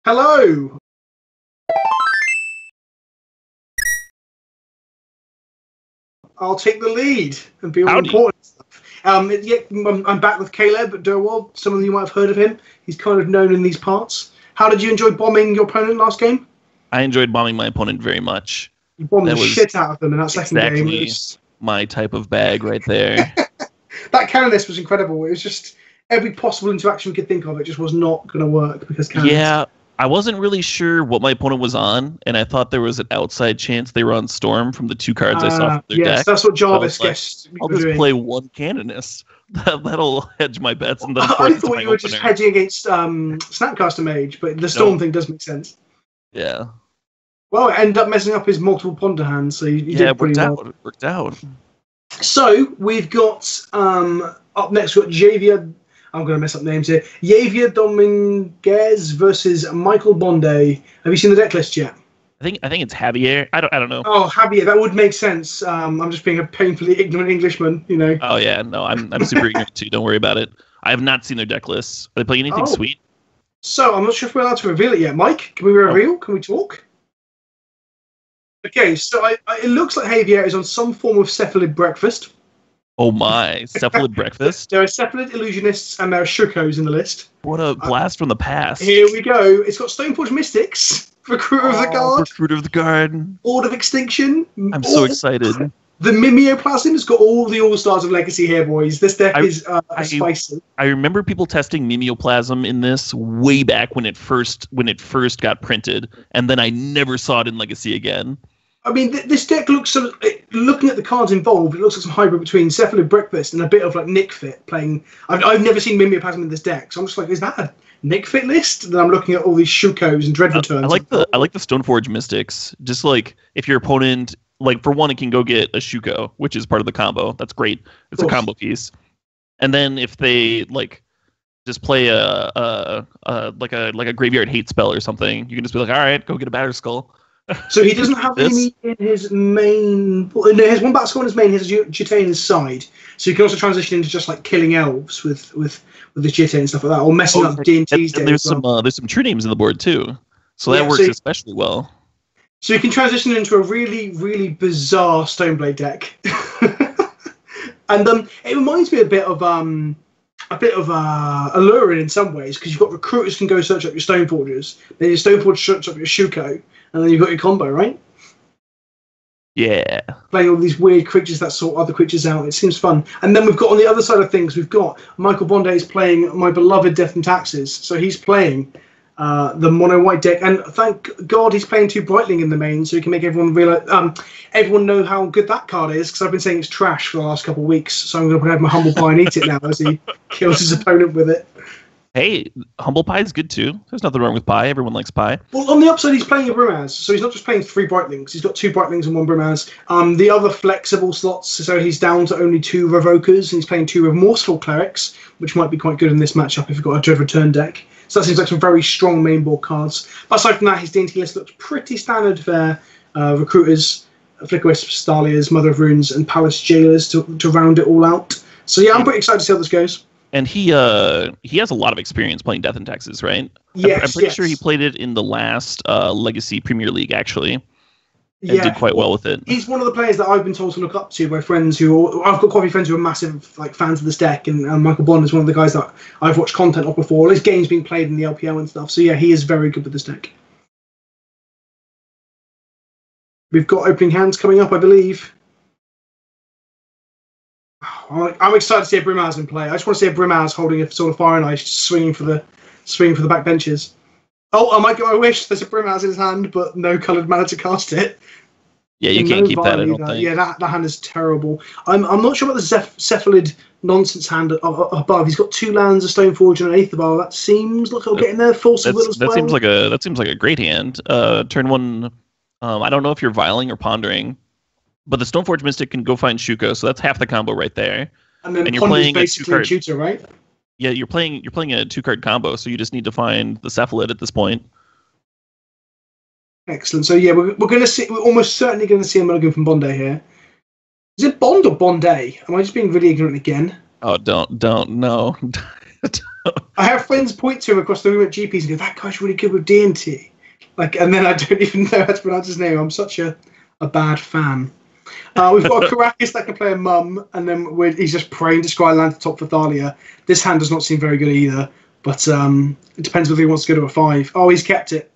Hello. I'll take the lead and be all important stuff. I'm back with Caleb Durwald. Some of you might have heard of him. He's kind of known in these parts. How did you enjoy bombing your opponent last game? I enjoyed bombing my opponent very much. You bombed the shit out of them in that second game. Exactly my type of bag right there. That cannon list was incredible. It was just every possible interaction we could think of. It just was not going to work because cannon list. I wasn't really sure what my opponent was on, and I thought there was an outside chance they were on Storm from the two cards I saw from their deck. Yes, that's what Jarvis guessed. I'll just play one Canonist. That'll hedge my bets. And then I thought you were just hedging against Snapcaster Mage, but the Storm thing does make sense. Yeah. Well, it ended up messing up his multiple ponder hands, so you did pretty well. It worked out. So, we've got, up next, we've got Javier. I'm going to mess up names here. Javier Dominguez versus Michael Bonde. Have you seen the deck list yet? I think it's Javier. I don't know. Oh, Javier, that would make sense. I'm just being a painfully ignorant Englishman, you know. Oh yeah, no, I'm super ignorant too. Don't worry about it. I have not seen their deck lists. Are they playing anything sweet? So I'm not sure if we're allowed to reveal it yet. Mike, can we reveal? Can we talk? Okay, so it looks like Javier is on some form of Cephalid breakfast. Oh my, Cephalid breakfast? There are Cephalid illusionists and there are Shukos in the list. What a blast from the past. Here we go. It's got Stoneforge Mystics, Recruiter of the Guard. Recruiter of the Guard. Lord of Extinction. I'm so excited. The Mimeoplasm has got all the All-Stars of Legacy here, boys. This deck is spicy. I remember people testing Mimeoplasm in this way back when it first got printed, and then I never saw it in Legacy again. I mean, this deck looks looking at the cards involved, it looks like some hybrid between Cephalid Breakfast and a bit of like Nick Fit playing. I've never seen Mimeoplasm in this deck, so I'm just like, is that a Nick Fit list? And then I'm looking at all these Shukos and Dread Returns. I like the Stoneforge Mystics. Just like if your opponent, like for one, it can go get a Shuko, which is part of the combo. That's great. It's a combo piece. And then if they like just play a graveyard hate spell or something, you can just be like, all right, go get a Batter Skull. So he doesn't have any in his main. No, he has one Batter Skull in his main. He has a Jitte in his side, so you can also transition into just like killing elves with the Jitte and stuff like that, or messing up D&T's. And there's some true names in the board too, so that works especially well. So you can transition into a really, really bizarre Stoneblade deck, and it reminds me a bit of Alluring in some ways, because you've got recruiters can go search up your Stoneforgers, then your Stoneforge search up your Shuko, and then you've got your combo, right? Yeah. Playing all these weird creatures that sort other creatures out. It seems fun. And then we've got on the other side of things, we've got Michael Bonde is playing my beloved Death and Taxes. So he's playing the mono white deck, and thank God he's playing 2 Brightling in the main, so he can make everyone everyone know how good that card is, because I've been saying it's trash for the last couple of weeks. So I'm going to have my Humble Pie and eat it now as he kills his opponent with it. Hey, Humble Pie is good too. There's nothing wrong with pie. Everyone likes pie. Well, on the upside, he's playing a Brimaz, so he's not just playing 3 Brightlings. He's got 2 Brightlings and 1 Brimaz. The other flexible slots, so he's down to only 2 Revokers, and he's playing 2 Remorseful Clerics, which might be quite good in this matchup if you've got a Dread Return deck. So that seems like some very strong main board cards. But aside from that, his D&T list looks pretty standard for Recruiters, Flicker Wisps, Dahlias, Mother of Runes, and Palace Jailers to round it all out. So yeah, I'm pretty excited to see how this goes. And he has a lot of experience playing Death in Texas, right? Yes, I'm pretty sure he played it in the last Legacy Premier League, actually. And did quite well with it. He's one of the players that I've been told to look up to by friends who... I've got quite a few friends who are massive fans of this deck, and Michael Bonde is one of the guys that I've watched content of before. His game's being played in the LPL and stuff, so yeah, he is very good with this deck. We've got opening hands coming up, I believe. I'm excited to see a Brimaz in play. I just want to see a Brimaz holding a sort of Fire and Ice, swinging for the back benches. Oh, I might get my wish. There's a Brimaz in his hand, but no coloured mana to cast it. Yeah, you can't keep that, I don't think. Yeah, that hand is terrible. I'm not sure about the Cephalid nonsense hand above. He's got 2 lands, a Stoneforge, and an Aether. That seems like it'll get in there. Force of Will as well. That seems like a great hand. Turn 1. I don't know if you're viling or pondering. But the Stoneforge Mystic can go find Shuko, so that's half the combo right there. And then you're playing a 2-card tutor, right? Yeah, you're playing a 2-card combo, so you just need to find the Cephalid at this point. Excellent. So yeah, we're going to see. We're almost certainly going to see a mulligan from Bonde here. Is it Bonde or Bonde? Am I just being really ignorant again? Oh, don't no. I have friends point to him across the room at GPs and go, "That guy's really good with D&T." And then I don't even know how to pronounce his name. I'm such a bad fan. We've got a Caracas that can play a mum, and then he's just praying to scry land to top for Thalia. This hand does not seem very good either, but it depends whether he wants to go to a 5. Oh, he's kept it.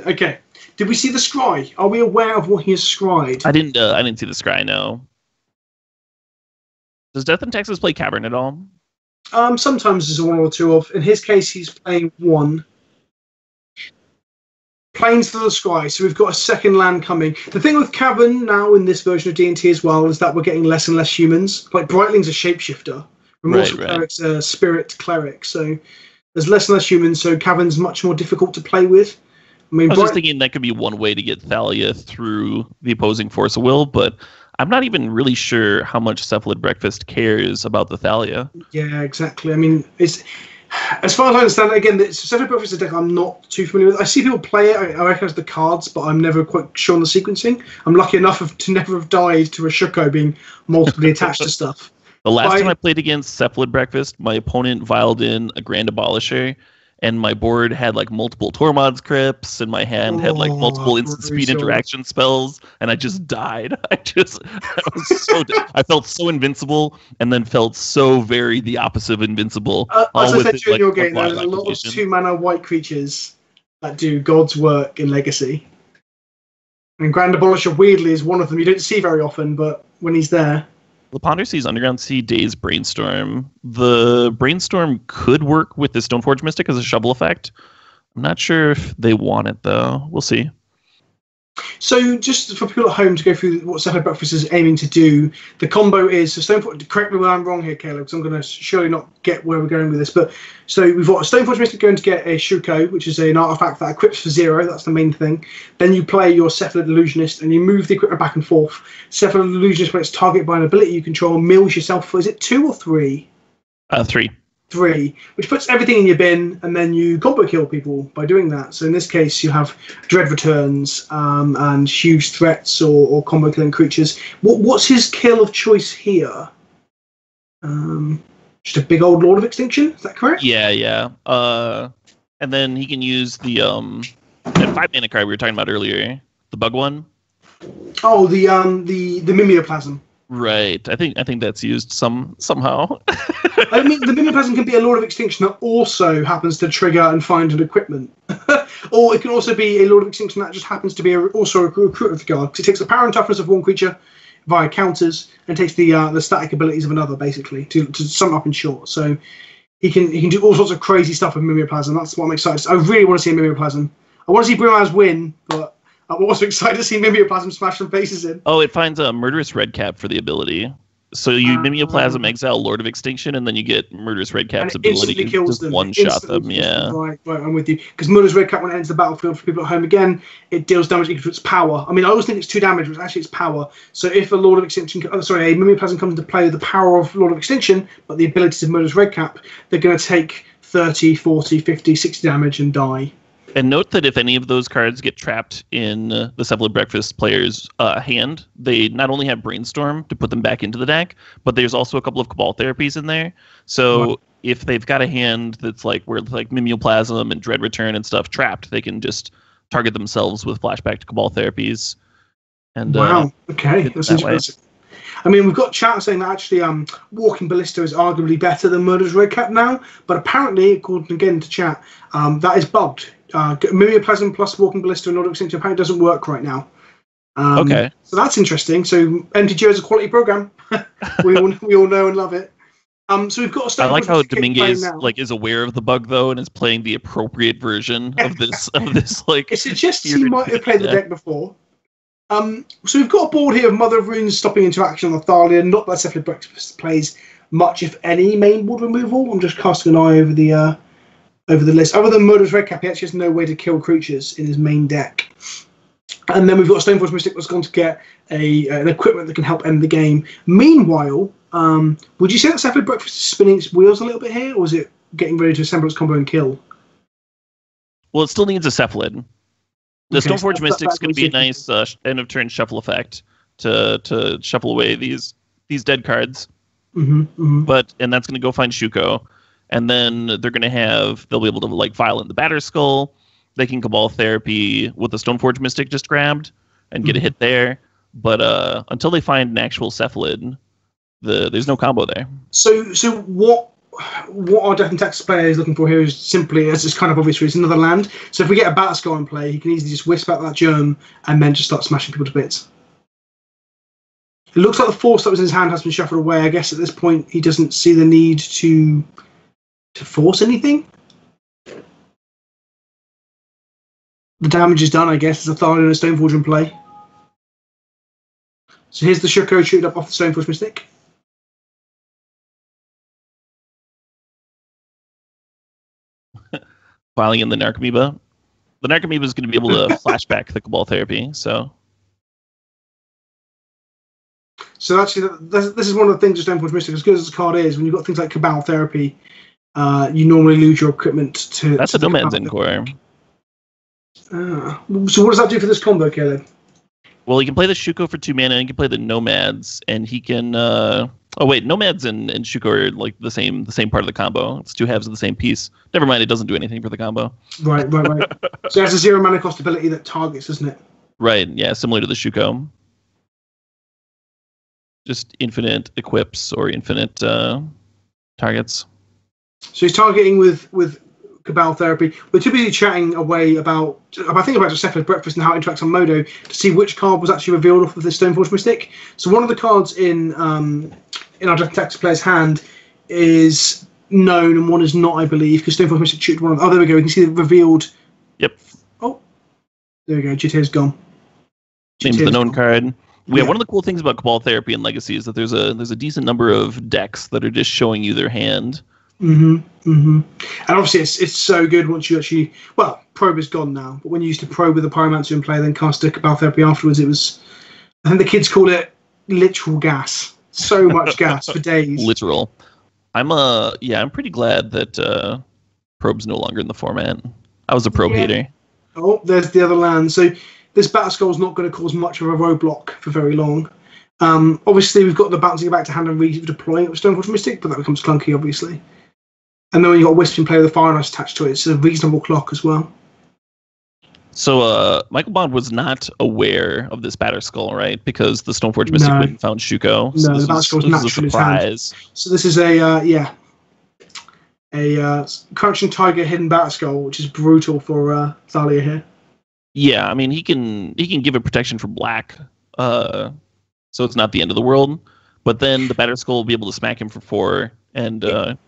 Okay. Did we see the scry? Are we aware of what he has scried? I didn't see the scry, no. Does Death in Texas play Cavern at all? Sometimes there's 1 or 2 of. In his case, he's playing 1. Plains to the Scry, so we've got a second land coming. The thing with Cavern now in this version of D&T as well is that we're getting less and less humans. Like Brightling's a shapeshifter, Remorseful Cleric's a spirit cleric, so there's less and less humans, so Cavern's much more difficult to play with. I mean, I was just thinking that could be one way to get Thalia through the opposing Force of Will, but I'm not even really sure how much Cephalid Breakfast cares about the Thalia. Yeah, exactly. I mean, as far as I understand, again, the Cephalid Breakfast is a deck I'm not too familiar with. I see people play it, I recognize the cards, but I'm never quite sure on the sequencing. I'm lucky enough to never have died to a Shuko being multiply attached to stuff. The last time I played against Cephalid Breakfast, my opponent viled in a Grand Abolisher, and my board had like multiple Tormod's Crypts, and my hand had like multiple instant speed interaction spells, and I just died. I felt so invincible, and then felt so very the opposite of invincible. As I said during your game, there's a lot of 2-mana white creatures that do God's work in Legacy. And Grand Abolisher, weirdly, is one of them. You don't see very often, but when he's there... The Ponder Seas, Underground Sea, Daze, Brainstorm. The Brainstorm could work with the Stoneforge Mystic as a shovel effect. I'm not sure if they want it, though. We'll see. So just for people at home to go through what Cephalid Breakfast is aiming to do, the combo is, so Stoneforge, correct me when I'm wrong here, Caleb, because I'm going to surely not get where we're going with this, but so we've got a Stoneforge Mystic going to get a Shuko, which is an artifact that equips for 0, that's the main thing. Then you play your Cephalid Illusionist, and you move the equipment back and forth. Cephalid Illusionist, when it's targeted by an ability you control, mills yourself for, is it 2 or 3? 3, which puts everything in your bin, and then you combo kill people by doing that. So in this case, you have Dread Returns and huge threats or combo killing creatures. What's his kill of choice here? Just a big old Lord of Extinction, is that correct? Yeah. And then he can use the 5-mana card we were talking about earlier, the bug one. Oh, the Mimeoplasm. Right. I think that's used somehow. I mean, the Mimeoplasm can be a Lord of Extinction that also happens to trigger and find an equipment. Or it can also be a Lord of Extinction that just happens to be also a recruiter card. Because it takes the power and toughness of one creature via counters and takes the static abilities of another, basically, to sum up in short. So he can do all sorts of crazy stuff with Mimeoplasm. That's what I'm excited. I really want to see a Mimeoplasm. I want to see Brumaz win, but I'm also excited to see Mimeoplasm smash some faces in. Oh, it finds a Murderous Redcap for the ability. So you Mimeoplasm exile Lord of Extinction, and then you get Murderous Redcap's ability to just one-shot them. Yeah. Right, I'm with you. Because Murderous Redcap, when it enters the battlefield for people at home again, it deals damage equal to its power. I mean, I always think it's 2 damage, but actually it's power. So if a Lord of Extinction, a Mimeoplasm comes into play with the power of Lord of Extinction, but the abilities of Murderous Redcap, they're going to take 30, 40, 50, 60 damage and die. And note that if any of those cards get trapped in the Cephalid Breakfast player's hand, they not only have Brainstorm to put them back into the deck, but there's also a couple of Cabal Therapies in there. So if they've got a hand that's like where like Mimeoplasm and Dread Return and stuff trapped, they can just target themselves with Flashback to Cabal Therapies. And wow, okay, that's interesting. I mean, we've got chat saying that actually Walking Ballista is arguably better than Murderous Redcap now, but apparently, according again to chat, that is bugged. Mimeoplasm plus Walking Ballista and Lord of Extinction apparently doesn't work right now. Okay. So that's interesting. So MTGO is a quality program. we all know and love it. So we've got. I like how Dominguez is aware of the bug though and is playing the appropriate version of this like. It suggests he might have played the deck before. So we've got a board here of Mother of Runes stopping interaction on the Thalia. Not that Cephalid Breakfast plays much, if any, main board removal. I'm just casting an eye over the list. Other than Murderous Redcap, he actually has no way to kill creatures in his main deck. And then we've got a Stoneforge Mystic that's going to get an equipment that can help end the game. Meanwhile, would you say that Cephalid Breakfast is spinning its wheels a little bit here, or is it getting ready to assemble its combo and kill? Well, it still needs a Cephalid. The Stoneforge Mystic's going to be a nice end of turn shuffle effect to shuffle away these dead cards. And that's going to go find Shuko. And then they'll be able to like violent the Batter Skull. They can Cabal Therapy with the Stoneforge Mystic just grabbed and get a hit there. But until they find an actual Cephalid, there's no combo there. So what our Death and Taxes player is looking for here is simply, as it's kind of obvious, it's another land. So if we get a Batter Skull in play, he can easily just wisp out that germ and then just start smashing people to bits. It looks like the force that was in his hand has been shuffled away. I guess at this point he doesn't see the need to force anything. The damage is done, I guess. There's a Thalia and a Stoneforge in play. So here's the Shuko shooting up off the Stoneforge Mystic. Filing in the Narcomoeba. The Narcomoeba is going to be able to flashback the Cabal Therapy, so... So actually, this is one of the things with Stoneforge Mystic, as good as the card is, when you've got things like Cabal Therapy, you normally lose your equipment to... That's a Nomad's Encore. So what does that do for this combo, Caleb? Well, he can play the Shuko for 2 mana, and he can play the Nomads, and he can... Oh wait, Nomads and Shuko are like the same part of the combo. It's 2 halves of the same piece. Never mind, it doesn't do anything for the combo. Right. So it has a 0 mana cost ability that targets, doesn't it? Right, yeah, similar to the Shuko. Just infinite equips or infinite targets. So he's targeting with Cabal Therapy. We're too busy chatting away about just Cephalid Breakfast and how it interacts on Modo to see which card was actually revealed off of this Stoneforge Mystic. So one of the cards in our Death and Taxes player's hand is known and one is not, I believe, because Stoneforge Mystic shoot one of them. Oh, there we go. We can see the revealed. Yep. Oh, there we go. Jitter's gone. Name's the known card. Yeah, one of the cool things about Cabal Therapy and Legacy is that there's a decent number of decks that are just showing you their hand. And obviously it's so good once you actually... Well, Probe is gone now, but when you used to Probe with the Pyromancer in play, then cast a Cabal Therapy afterwards, it was... I think the kids call it literal gas. So much gas for days. Literal. I'm pretty glad that Probe's no longer in the format. I was a Probe hater. Oh, there's the other land. So... This Batter Skull is not going to cause much of a roadblock for very long. Obviously, we've got the bouncing it back to hand and redeploying it with Stoneforge Mystic, but that becomes clunky, obviously. And then when you've got Wisp in play with a Fire and Ice attached to it, it's a reasonable clock as well. So Michael Bond was not aware of this Batter Skull, right? Because the Stoneforge Mystic hadn't found Shuko. So the Batter Skull was naturally in his hand. So this is a Crouching Tiger Hidden Batter Skull, which is brutal for Thalia here. Yeah, I mean, he can give it protection for black, so it's not the end of the world. But then the Batter Skull will be able to smack him for 4, and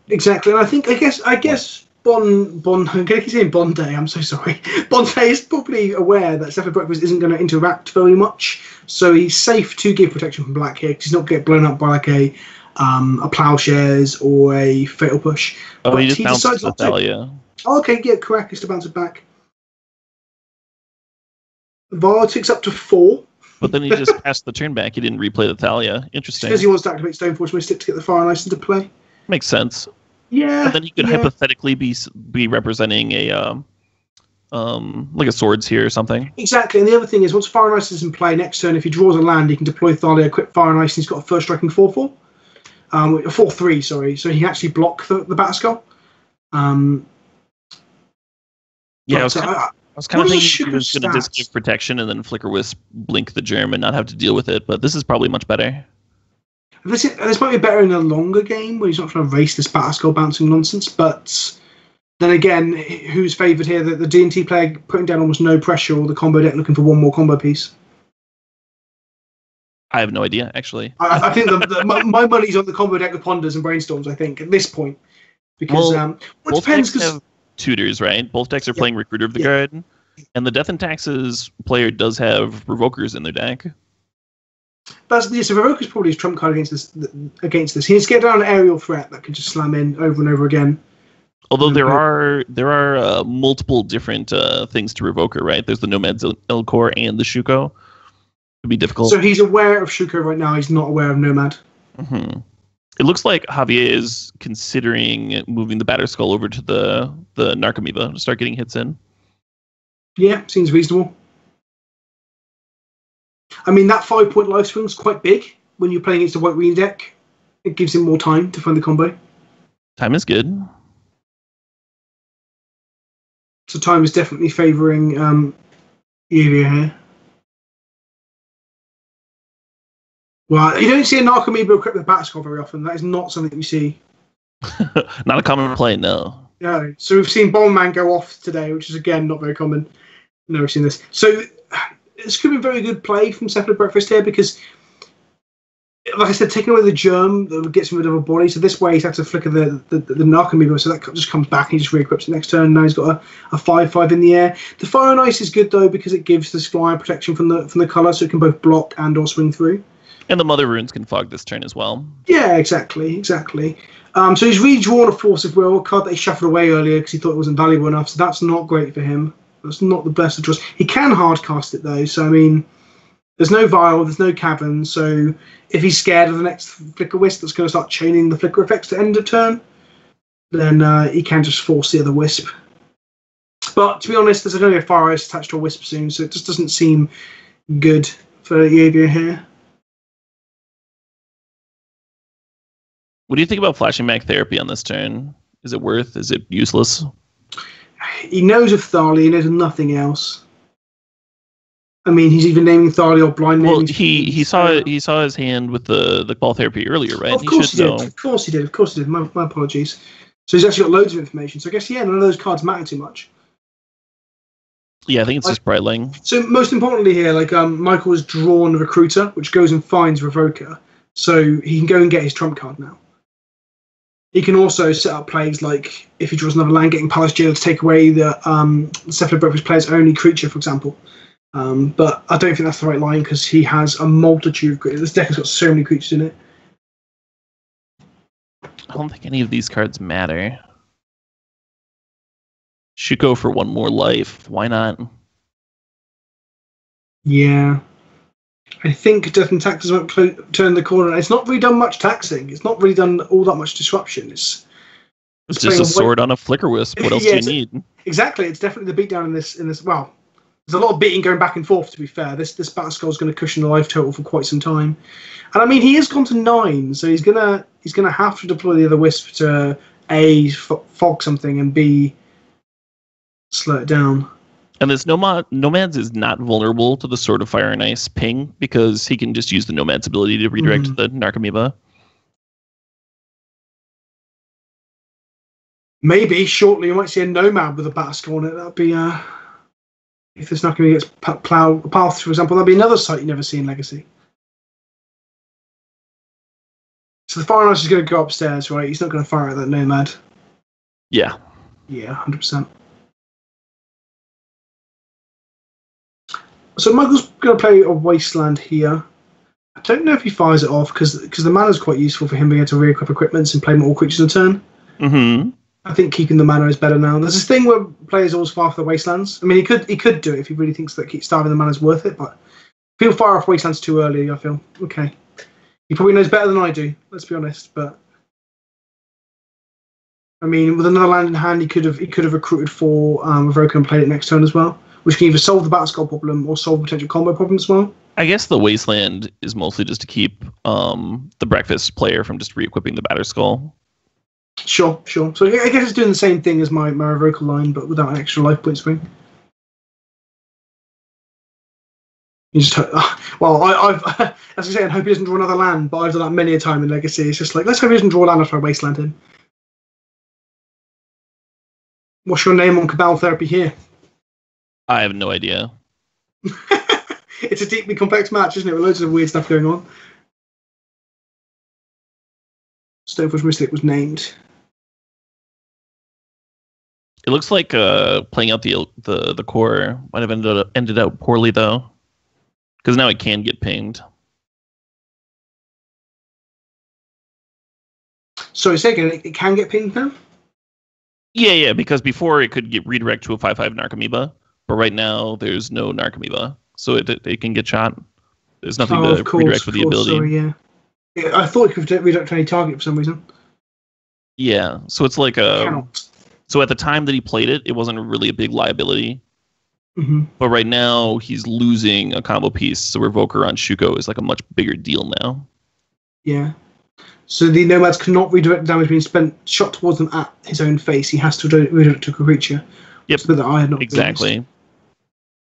exactly. And I guess Bonde. I'm going to keep saying Bonde. I'm so sorry. Bonde is probably aware that Cephalid Breakfast isn't going to interact very much, so he's safe to give protection from black here because he's not get blown up by like a Plowshares or a Fatal Push. Oh, but he just bounces the Thalia. Oh, okay, yeah, correct. Just to bounce it back. Var ticks up to 4. But then he just passed the turn back. He didn't replay the Thalia. Interesting. Because he wants to activate Stoneforge Mystic to get the Fire and Ice into play. Makes sense. Yeah. But then he could hypothetically be representing a like a Swords here or something. Exactly. And the other thing is, once Fire and Ice is in play, next turn, if he draws a land, he can deploy Thalia, equip Fire and Ice, and he's got a first striking 4/4. 4/3, sorry. So he can actually block the Batter Skull. I was kind of thinking he was going to just give protection and then Flicker Wisp blink the germ and not have to deal with it, but this is probably much better. This might be better in a longer game where he's not trying to race this Batter Skull bouncing nonsense, but then again, who's favoured here? The D&T player putting down almost no pressure or the combo deck looking for one more combo piece? I have no idea, actually. I think my money's on the combo deck with Ponders and Brainstorms, I think, at this point. Because both decks have tutors, right? Both decks are playing Recruiter of the Guard, and the Death and Taxes player does have Revokers in their deck. So Revoker's probably his trump card against this. He needs to get down an aerial threat that can just slam in over and over again. Although there are multiple different things to Revoker, right? There's the Nomad's Elcor and the Shuko. It'd be difficult. So he's aware of Shuko right now. He's not aware of Nomad. Mm-hmm. It looks like Javier is considering moving the Batter Skull over to the Narcomoeba to start getting hits in. Yeah, seems reasonable. I mean, that 5-point life swing is quite big when you're playing against a White Green deck. It gives him more time to find the combo. Time is good. So time is definitely favouring Javier here. Well, you don't see a Narcomoeba equipped with Bat Skull very often. That is not something that we see. Not a common play, no. Yeah. So we've seen Bomb go off today, which is again not very common. Never seen this. So this could be a very good play from Cephalid Breakfast here because, like I said, taking away the germ that gets rid of a body. So this way he's had to flicker the Narcomoeba, so that just comes back and he just re-equips it next turn. Now he's got a 5/5 in the air. The Fire and Ice is good though because it gives this flyer protection from the colour, so it can both block and or swing through. And the Mother Runes can fog this turn as well. Yeah, exactly. So he's redrawn a Force of Will, a card that he shuffled away earlier because he thought it wasn't valuable enough. So that's not great for him. That's not the best of draws. He can hard cast it though. So I mean, there's no Vial, there's no Cavern. So if he's scared of the next Flicker Wisp that's going to start chaining the Flicker effects to end of turn, then he can just force the other Wisp. But to be honest, there's only a Fire Ice attached to a Wisp soon, so it just doesn't seem good for Javier here. What do you think about flashing back Therapy on this turn? Is it worth? Is it useless? He knows of Tharley, he knows of nothing else. I mean, he's even naming Tharley or blind naming. Well, he saw his hand with the ball therapy earlier, right? Of course he did. Of course he did. My apologies. So he's actually got loads of information. So I guess none of those cards matter too much. Yeah, I think it's just Brightling. So most importantly here, Michael has drawn Recruiter, which goes and finds Revoker, so he can go and get his trump card now. He can also set up plays like if he draws another land, getting Palace Jailer to take away the Cephalid Breakfast player's only creature, for example. But I don't think that's the right line because he has a multitude of creatures. This deck has got so many creatures in it. I don't think any of these cards matter. Should go for one more life. Why not? Yeah. I think Death and Taxes won't turn the corner. It's not really done much taxing. It's not really done all that much disruption. It's just a sword on a Flicker Wisp. What else do you need? Exactly. It's definitely the beatdown in this. Well, there's a lot of beating going back and forth, to be fair. This Battle Skull is going to cushion the life total for quite some time. And I mean, he has gone to 9, so he's gonna have to deploy the other Wisp to A, fog something, and B, slow it down. And this Nomads is not vulnerable to the Sword of Fire and Ice ping because he can just use the Nomad's ability to redirect the Narcomoeba. Maybe shortly you might see a Nomad with a Battle Skull on it. That'd be if this Narcomoeba gets Path, for example, that'd be another sight you never see in Legacy. So the Fire and Ice is going to go upstairs, right? He's not going to fire at that Nomad. Yeah. Yeah, 100%. So Michael's going to play a Wasteland here. I don't know if he fires it off because the mana is quite useful for him being able to re-equip equipments and play more creatures in a turn. Mm-hmm. I think keeping the mana is better now. There's this thing where players always fire off the Wastelands. I mean, he could do it if he really thinks that keep starving the mana is worth it, but if he'll fire off Wastelands too early, I feel okay. He probably knows better than I do. Let's be honest, but I mean, with another land in hand, he could have recruited for Revoker and played it next turn as well, which can either solve the Battle Skull problem or solve a potential combo problem as well. I guess the Wasteland is mostly just to keep the Breakfast player from just re-equipping the Battle Skull. Sure. So I guess it's doing the same thing as my Revoker line, but without an extra life point swing. You just I've as I say, I hope he doesn't draw another land, but I've done that many a time in Legacy. It's just like, let's hope he doesn't draw a land after I Wasteland him. What's your name on Cabal Therapy here? I have no idea. It's a deeply complex match, isn't it? With loads of weird stuff going on. Stoneforge Mystic was named. It looks like playing out the core might have ended out poorly though, because now it can get pinged. So second, it can get pinged now. Yeah, because before it could get redirect to a 5/5 Narcomoeba, but right now there's no Narcomoeba, so it can get shot. There's nothing to redirect with the ability. Sorry, yeah, I thought it could redirect to any target for some reason. Yeah, so it's like so at the time that he played it, it wasn't really a big liability. Mm-hmm. But right now he's losing a combo piece, so Revoker on Shuko is like a much bigger deal now. Yeah. So the Nomads cannot redirect damage being shot towards them at his own face. He has to redirect to a creature, Yep. So that I had not exactly. realized.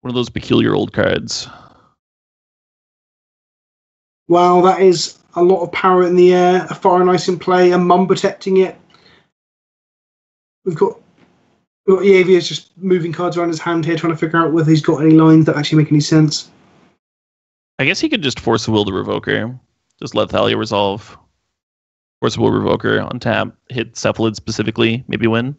One of those peculiar old cards. Wow, that is a lot of power in the air. A Fire and Ice in play. A Mum protecting it. We've got Javier's just moving cards around his hand here, trying to figure out whether he's got any lines that actually make any sense. I guess he could just force a will the Revoker. Just let Thalia resolve. Force a will Revoker on tap. Hit Cephalid specifically. Maybe win.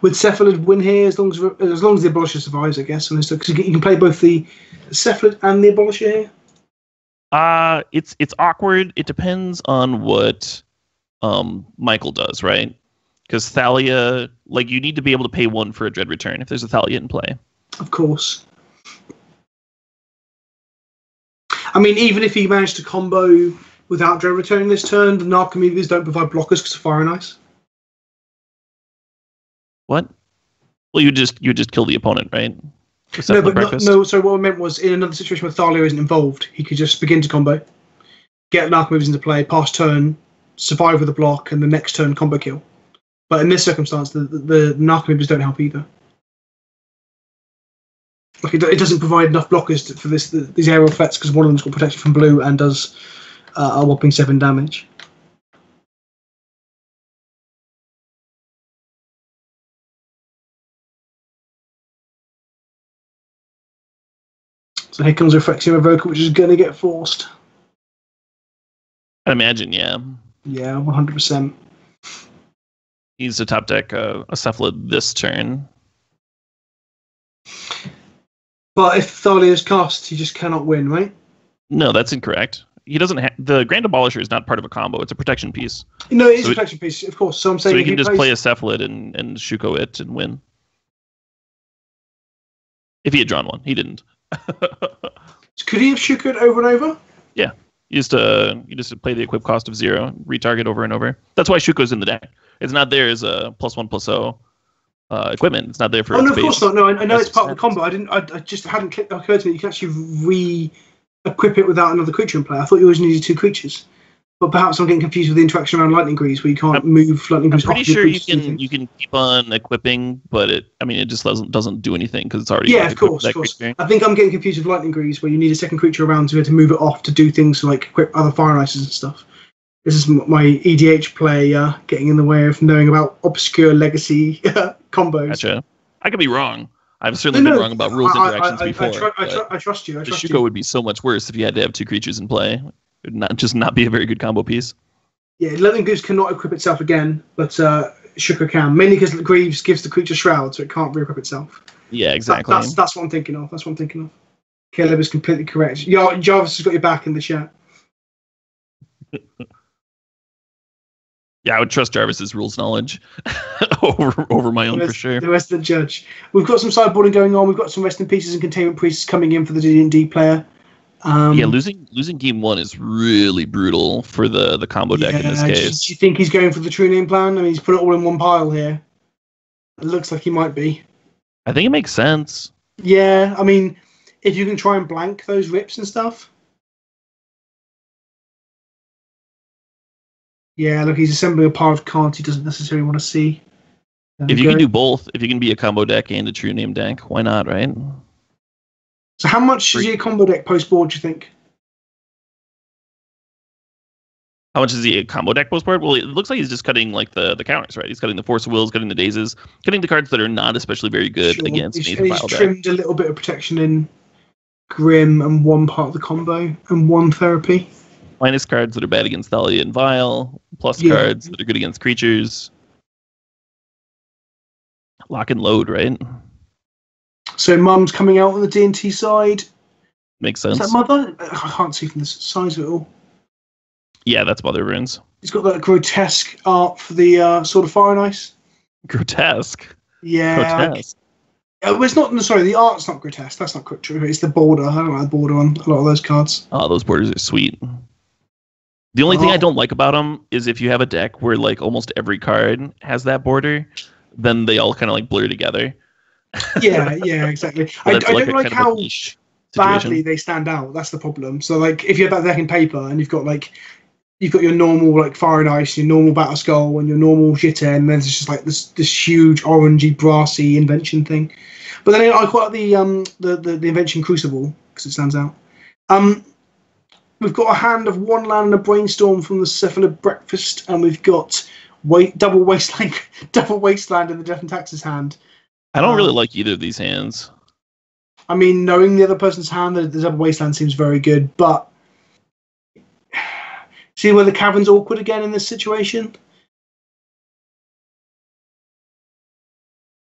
Would Cephalid win here as long as the Abolisher survives, I guess? Because you can play both the Cephalid and the Abolisher here. It's awkward. It depends on what Michael does, right? Because Thalia, like, you need to be able to pay 1 for a Dread Return if there's a Thalia in play. Of course. I mean, even if he managed to combo without Dread Return this turn, the Narcomoebas don't provide blockers because of Fire and Ice. What? Well, you just kill the opponent, right? No. So what I meant was, in another situation where Thalia isn't involved, he could just begin to combo, get Narcomoebas into play, pass turn, survive with a block, and the next turn combo kill. But in this circumstance, the Narcomoebas don't help either. Like it doesn't provide enough blockers for these aerial threats because one of them's got protection from blue and does a whopping 7 damage. So here comes Reflexion Revoker, which is going to get forced. I imagine, yeah. Yeah, 100%. He's to top deck a Cephalid this turn. But if Thalia is cast, he just cannot win, right? No, that's incorrect. He doesn't have the Grand Abolisher is not part of a combo. It's a protection piece. No, it is a protection piece, of course. So I'm saying so he can just play a Cephalid and Shuko it and win. If he had drawn one, he didn't. Could he have Shukoed over and over? Yeah, you just play the equip cost of 0, retarget over and over. That's why Shuko's in the deck. It's not there as a +1/+0 equipment. It's not there for. Oh no, of course not. No, I know it's part of the combo. I just hadn't occurred to me. You can actually re-equip it without another creature in play. I thought you always needed 2 creatures. But perhaps I'm getting confused with the interaction around Lightning Greaves, where you can't move Lightning Greaves. I'm pretty sure you can keep on equipping, but it just doesn't do anything because it's already. Yeah, of course. I think I'm getting confused with Lightning Greaves, where you need a second creature around to be able to move it off to do things like equip other Fire and Ices and stuff. This is my EDH play getting in the way of knowing about obscure legacy combos. Gotcha. I could be wrong. I've certainly been wrong about rules interactions before. I trust you. The Shuko would be so much worse if you had to have 2 creatures in play. It would not be a very good combo piece. Yeah, Lightning Greaves cannot equip itself again, but Shuko can. Mainly because Greaves gives the creature Shroud, so it can't re-equip itself. Yeah, exactly. That's what I'm thinking of. Caleb is completely correct. Jarvis has got your back in the chat. Yeah, I would trust Jarvis's rules knowledge over my own for sure. The rest of the judge. We've got some sideboarding going on. We've got some resting pieces and containment priests coming in for the D&D player. Yeah, losing game 1 is really brutal for the combo deck in this case. Do you think he's going for the true name plan? I mean, he's put it all in one pile here. It looks like he might be. I think it makes sense. Yeah, I mean, if you can try and blank those rips and stuff. Yeah, look, he's assembling a pile of cards he doesn't necessarily want to see. If you can do both, if you can be a combo deck and a true name deck, why not, right? So how much is he a combo deck post-board, do you think? How much is he a combo deck post-board? Well, it looks like he's just cutting like the counters, right? He's cutting the Force of Wills, cutting the Dazes, cutting the cards that are not especially very good against an He's trimmed a little bit of protection in Grim and one part of the combo and one therapy. Minus cards that are bad against Thalia and Vile, plus cards that are good against creatures. Lock and load, right? So Mum's coming out on the D&T side. Makes sense. Is that Mother? I can't see from the size of it all. Yeah, that's Mother Runes. He's got that grotesque art for the Sword of Fire and Ice. Grotesque? Yeah. Grotesque. It's not. Sorry, the art's not grotesque. That's not true. It's the border. I don't like the border on a lot of those cards. Oh, those borders are sweet. The only thing I don't like about them is if you have a deck where like almost every card has that border, then they all kind of like blur together. Yeah, exactly. I don't like how badly they stand out. That's the problem. So like if you have that deck in paper and you've got like you've got your normal like Fire and Ice, your normal Battle Skull, and your normal Jitter, and then there's just like this huge orangey brassy invention thing. But then I quite like the invention Crucible because it stands out. We've got a hand of one land and a brainstorm from the Cephalid Breakfast, and we've got double wasteland in the Death and Taxes hand. I don't really like either of these hands. I mean, knowing the other person's hand, the double wasteland seems very good, but see where the Cavern's awkward again in this situation?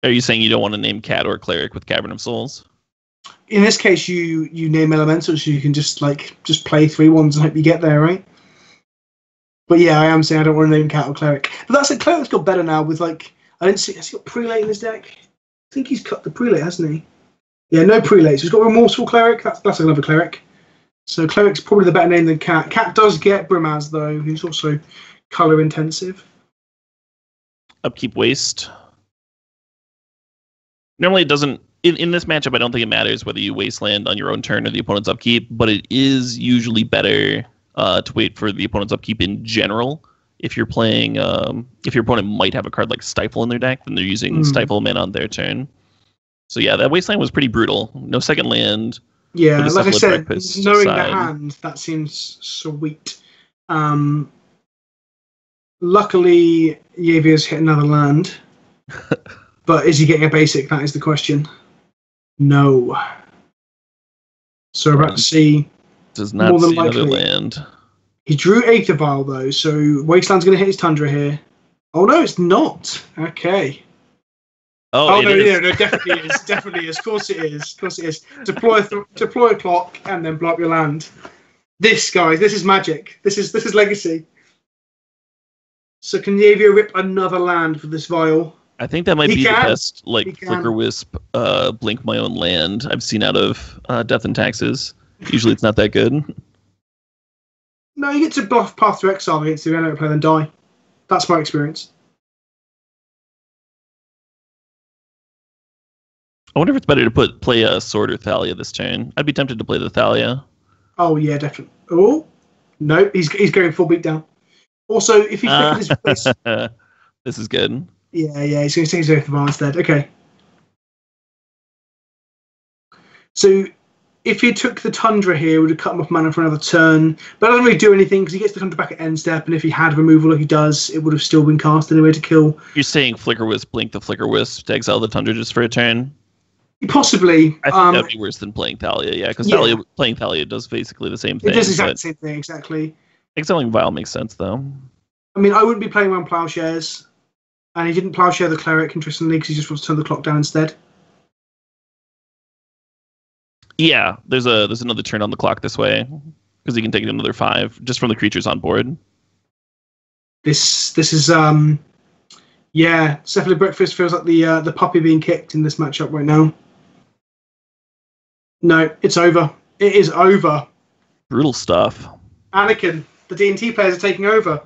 Are you saying you don't want to name Cat or Cleric with Cavern of Souls? In this case, you name elementals, so you can just play 3/1s and hope you get there, right? But yeah, I am saying I don't want to name Cat or Cleric. But that's it. Cleric's got better now with like has he got Prelate in his deck? I think he's cut the Prelate, hasn't he? Yeah, no Prelates. He's got Remorseful Cleric. That's another Cleric. So Cleric's probably the better name than Cat. Cat does get Brimaz though, who's also color intensive. Upkeep waste. Normally it doesn't. In this matchup, I don't think it matters whether you wasteland on your own turn or the opponent's upkeep, but it is usually better to wait for the opponent's upkeep in general. If you're playing, if your opponent might have a card like Stifle in their deck, then they're using Stifle mana on their turn. So yeah, that wasteland was pretty brutal. No second land. Yeah, like I said, knowing the hand, that seems sweet. Luckily, Javier's hit another land. But is he getting a basic? That is the question. No. So we're about to see. Does not see another land. He drew Aether Vial though, so Wasteland's going to hit his Tundra here. Oh no, it's not. Okay. Oh no, definitely is. Definitely is. Of course it is. Of course it is. Deploy a clock and then blow up your land. This, guys, this is magic. This is Legacy. So can Javier rip another land for this vial? I think that might be the best, like, Flicker Wisp, blink my own land I've seen out of Death and Taxes. Usually it's not that good. No, you get to bluff Path to Exile against the enemy player and die. That's my experience. I wonder if it's better to play a Sword or Thalia this turn. I'd be tempted to play the Thalia. Oh, yeah, definitely. Oh, no, he's going full beat down. Also, if he flickers his face... This is good. Yeah, he's going to take his Oath of Bar instead. Okay. So, if he took the Tundra here, it would have cut him off mana for another turn. But it doesn't really do anything, because he gets the Tundra back at end step, and if he had removal like he does, it would have still been cast anyway to kill. You're saying Flicker Wisp, blink the Flicker Wisp to exile the Tundra just for a turn? Possibly. I think that would be worse than playing Thalia, yeah, because playing Thalia does basically the same thing. It does exactly the same thing, exactly. Exiling Vial makes sense, though. I mean, I wouldn't be playing around Plowshares, and he didn't Plowshare the Cleric, interestingly, because he just wants to turn the clock down instead. Yeah, there's another turn on the clock this way, because he can take another 5 just from the creatures on board. This is Cephalid Breakfast feels like the puppy being kicked in this matchup right now. No, it's over. It is over. Brutal stuff. Anakin, the D&T players are taking over.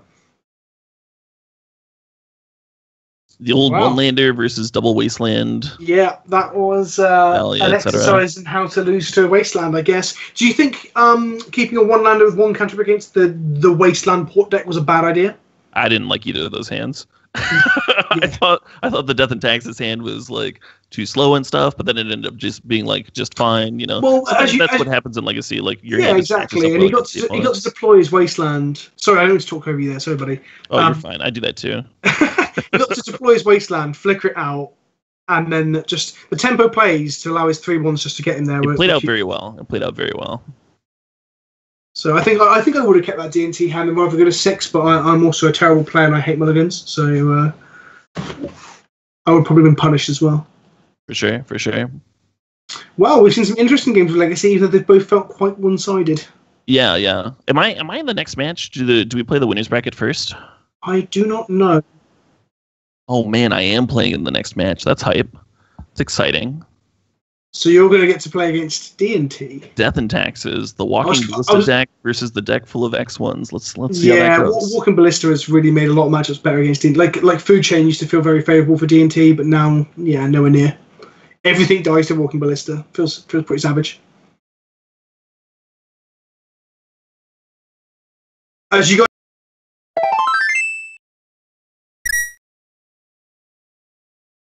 The old one-lander versus double wasteland. Yeah, that was an exercise in how to lose to a wasteland, I guess. Do you think keeping a one-lander with one counter against the wasteland port deck was a bad idea? I didn't like either of those hands. I thought the Death and Taxes hand was like too slow and stuff, but then it ended up just being like just fine, you know. Well, that's what happens in Legacy. Like your hand exactly. And he got to deploy his wasteland. Sorry, I don't want to talk over you there. Sorry, buddy. Oh, you're fine. I do that too. He got to deploy his wasteland, flicker it out, and then just the tempo plays to allow his 3/1s just to get in there. It played out very well. So I think I would have kept that D&T hand and rather go to 6, but I'm also a terrible player and I hate mulligans, so I would probably have been punished as well. For sure. Well, we've seen some interesting games of Legacy, even though they've both felt quite one-sided. Yeah. Am I in the next match? Do we play the winners bracket first? I do not know. Oh man, I am playing in the next match. That's hype. It's exciting. So you're going to get to play against D&T. Death and Taxes, the Walking Ballista deck versus the deck full of X1s. Let's see how that goes. Yeah, Walking Ballista has really made a lot of matchups better against D&T. Like Food Chain used to feel very favourable for D&T, but now, nowhere near. Everything dies to Walking Ballista. Feels pretty savage. As you guys